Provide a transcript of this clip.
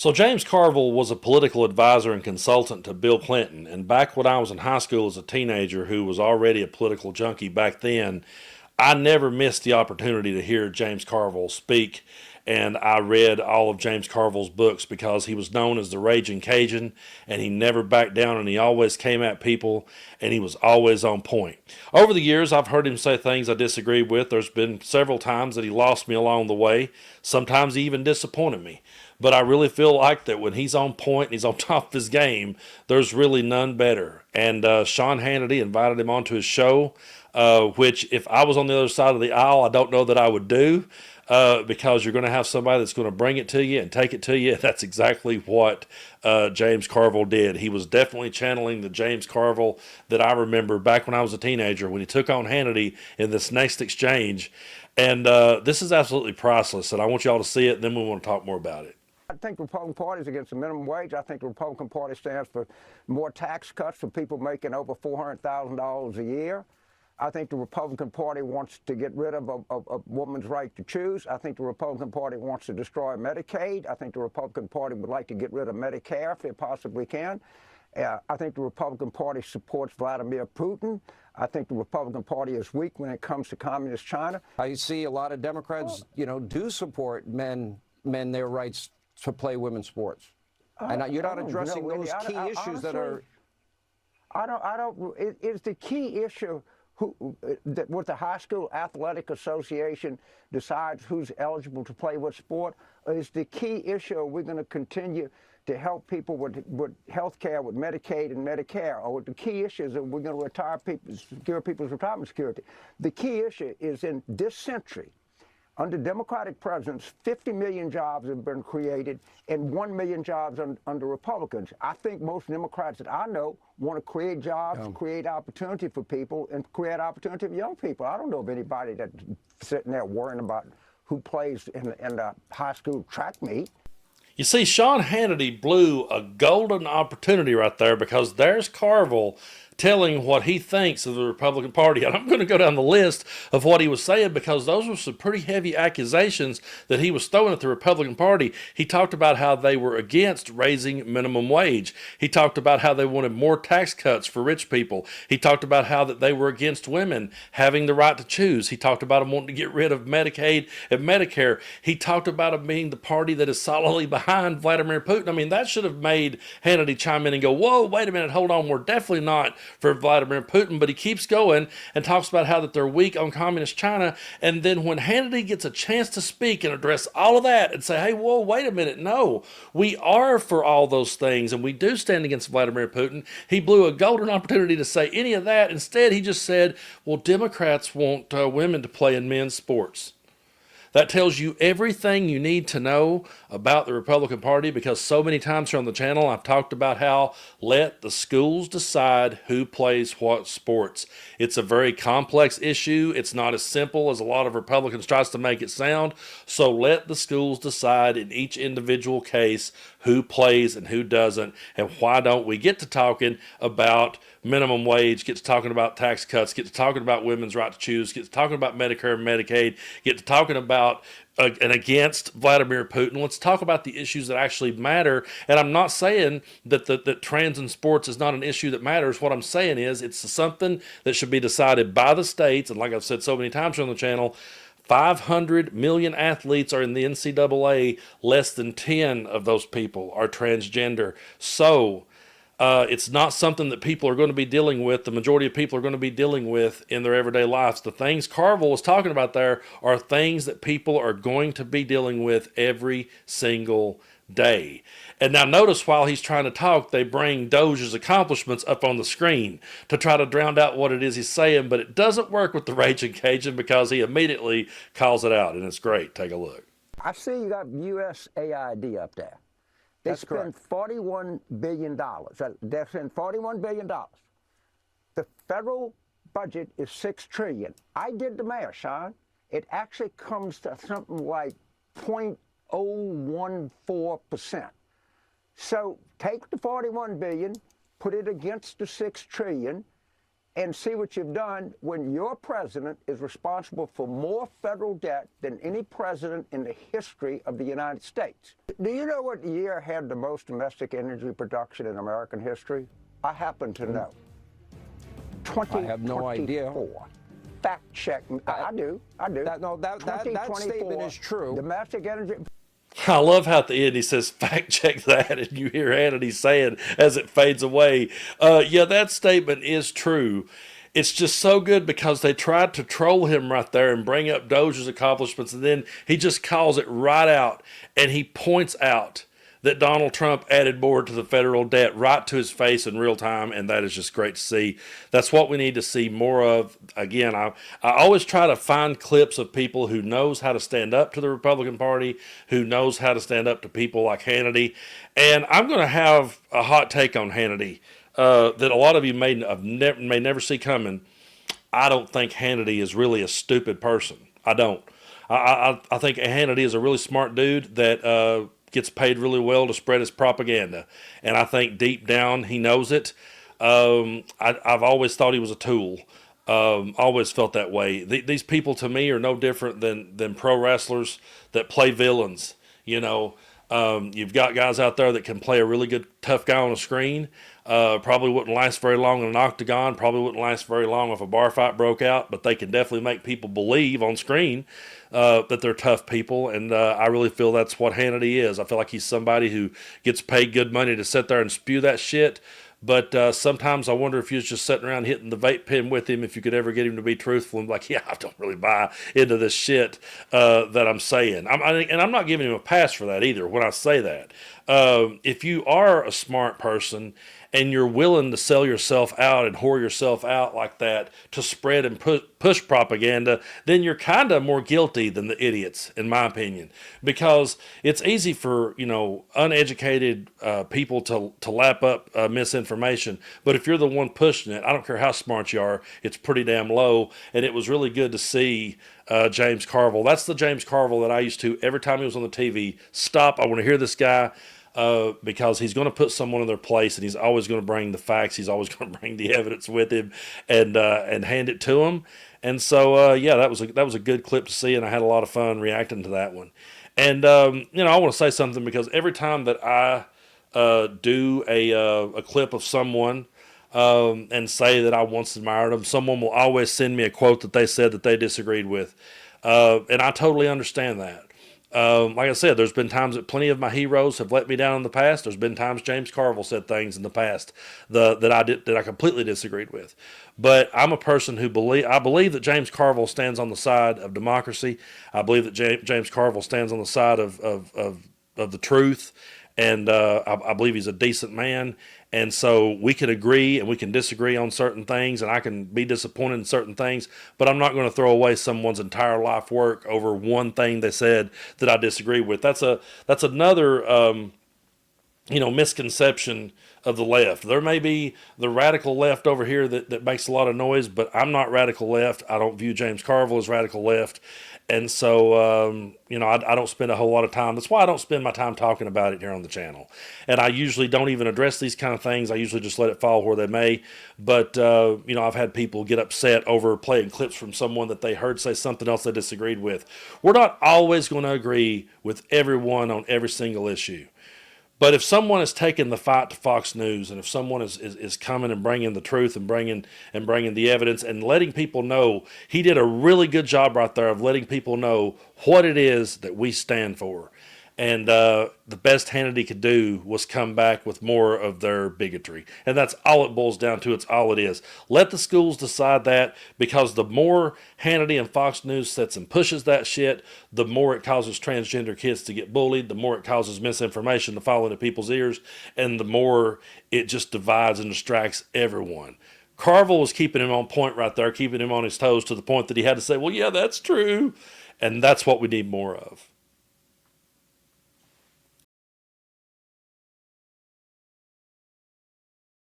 So James Carville was a political advisor and consultant to Bill Clinton, and back when I was in high school as a teenager who was already a political junkie back then, I never missed the opportunity to hear James Carville speak, and I read all of James Carville's books because he was known as the Raging Cajun, and he never backed down, and he always came at people, and he was always on point. Over the years, I've heard him say things I disagreed with. There's been several times that he lost me along the way. Sometimes he even disappointed me. But I really feel like that when he's on point and he's on top of his game, there's really none better. And Sean Hannity invited him onto his show, which if I was on the other side of the aisle, I don't know that I would do. Because you're going to have somebody that's going to bring it to you and take it to you. That's exactly what James Carville did. He was definitely channeling the James Carville that I remember back when I was a teenager when he took on Hannity in this next exchange. And this is absolutely priceless, and I want you all to see it, and then we want to talk more about it. I think the Republican Party is against the minimum wage. I think the Republican Party stands for more tax cuts for people making over $400,000 a year. I think the Republican Party wants to get rid of a woman's right to choose. I think the Republican Party wants to destroy Medicaid. I think the Republican Party would like to get rid of Medicare if it possibly can. I think the Republican Party supports Vladimir Putin. I think the Republican Party is weak when it comes to communist China. I see a lot of Democrats, do support their rights to play women's sports. And you're not addressing those key issues that are... It's the key issue what the High School Athletic Association decides who's eligible to play what sport is the key issue. We're going to continue to help people with health care, with Medicaid and Medicare, or the key issues that we're going to retire people, secure people's retirement security. The key issue is in this century, under Democratic presidents, 50 million jobs have been created and 1 million jobs under Republicans. I think most Democrats that I know want to create jobs, create opportunity for people, and create opportunity for young people. I don't know of anybody that's sitting there worrying about who plays in the high school track meet. You see, Sean Hannity blew a golden opportunity right there because there's Carville telling what he thinks of the Republican Party. And I'm going to go down the list of what he was saying because those were some pretty heavy accusations that he was throwing at the Republican Party. He talked about how they were against raising minimum wage. He talked about how they wanted more tax cuts for rich people. He talked about how that they were against women having the right to choose. He talked about them wanting to get rid of Medicaid and Medicare. He talked about them being the party that is solidly behind Vladimir Putin. I mean, that should have made Hannity chime in and go, whoa, wait a minute, hold on, we're definitely not for Vladimir Putin. But he keeps going and talks about how that they're weak on communist China. And then when Hannity gets a chance to speak and address all of that and say, hey, whoa, wait a minute, no, we are for all those things and we do stand against Vladimir Putin, he blew a golden opportunity to say any of that. Instead, he just said, well, Democrats want women to play in men's sports. That tells you everything you need to know about the Republican Party because so many times here on the channel I've talked about how let the schools decide who plays what sports. It's a very complex issue. It's not as simple as a lot of Republicans tries to make it sound. So let the schools decide in each individual case who plays and who doesn't, and why don't we get to talking about minimum wage, get to talking about tax cuts, get to talking about women's right to choose, get to talking about Medicare and Medicaid, get to talking about and against Vladimir Putin. Let's talk about the issues that actually matter. And I'm not saying that trans in sports is not an issue that matters. What I'm saying is it's something that should be decided by the states. And like I've said so many times on the channel, 500 million athletes are in the NCAA. Less than 10 of those people are transgender. So it's not something that people are going to be dealing with. The majority of people are going to be dealing with in their everyday lives. The things Carville was talking about there are things that people are going to be dealing with every single day. And now notice while he's trying to talk, they bring Doge's accomplishments up on the screen to try to drown out what it is he's saying, but it doesn't work with the Raging Cajun because he immediately calls it out, and it's great. Take a look. I see you got USAID up there. They spend $41 billion. They spend $41 billion. The federal budget is $6 trillion. I did the math, Sean. It actually comes to something like 0.014%. So take the $41 billion, put it against the $6 trillion, and see what you've done when your president is responsible for more federal debt than any president in the history of the United States. Do you know what year had the most domestic energy production in American history? I happen to know. 2024. I have no idea. Fact check. I do. That statement is true. Domestic energy. I love how at the end he says, fact check that, and you hear Hannity saying as it fades away, yeah, that statement is true. It's just so good because they tried to troll him right there and bring up Doge's accomplishments, and then he just calls it right out, and he points out that Donald Trump added more to the federal debt right to his face in real time, and that is just great to see. That's what we need to see more of. Again, I always try to find clips of people who knows how to stand up to the Republican Party, who knows how to stand up to people like Hannity, and I'm going to have a hot take on Hannity that a lot of you may never see coming. I don't think Hannity is really a stupid person. I don't. I think Hannity is a really smart dude that gets paid really well to spread his propaganda. And I think deep down he knows it. I've always thought he was a tool. Always felt that way. These people to me are no different than pro wrestlers that play villains. You know, you've got guys out there that can play a really good tough guy on a screen. Probably wouldn't last very long in an octagon. Probably wouldn't last very long if a bar fight broke out. But they can definitely make people believe on screen that they're tough people. And I really feel that's what Hannity is. I feel like he's somebody who gets paid good money to sit there and spew that shit. But sometimes I wonder if you was just sitting around hitting the vape pen with him, if you could ever get him to be truthful and like, yeah, I don't really buy into this shit that I'm saying. And I'm not giving him a pass for that either when I say that. If you are a smart person and you're willing to sell yourself out and whore yourself out like that to spread and push propaganda, then you're kind of more guilty than the idiots, in my opinion, because it's easy for, uneducated people to lap up misinformation. But if you're the one pushing it, I don't care how smart you are, it's pretty damn low. And it was really good to see James Carville. That's the James Carville that I used to, every time he was on the TV, stop, I want to hear this guy. Because he's going to put someone in their place, and he's always going to bring the facts. He's always going to bring the evidence with him, and hand it to him. And so, yeah, that was a good clip to see, and I had a lot of fun reacting to that one. And I want to say something because every time that I do a clip of someone and say that I once admired them, someone will always send me a quote that they said that they disagreed with, and I totally understand that. Like I said, there's been times that plenty of my heroes have let me down in the past. There's been times James Carville said things in the past that I completely disagreed with. But I'm a person who believe that James Carville stands on the side of democracy. I believe that James Carville stands on the side of the truth, and I believe he's a decent man. And so we can agree and we can disagree on certain things, and I can be disappointed in certain things, but I'm not going to throw away someone's entire life work over one thing they said that I disagree with. That's another misconception of the left. There may be the radical left over here that makes a lot of noise, but I'm not radical left. I don't view James Carville as radical left. And so, I don't spend a whole lot of time. That's why I don't spend my time talking about it here on the channel. And I usually don't even address these kind of things. I usually just let it fall where they may. But, I've had people get upset over playing clips from someone that they heard say something else they disagreed with. We're not always going to agree with everyone on every single issue. But if someone is taking the fight to Fox News, and if someone is coming and bringing the truth and bringing the evidence and letting people know, he did a really good job right there of letting people know what it is that we stand for. And the best Hannity could do was come back with more of their bigotry. And that's all it boils down to. It's all it is. Let the schools decide that, because the more Hannity and Fox News sits and pushes that shit, the more it causes transgender kids to get bullied, the more it causes misinformation to fall into people's ears, and the more it just divides and distracts everyone. Carville was keeping him on point right there, keeping him on his toes to the point that he had to say, well, yeah, that's true. And that's what we need more of.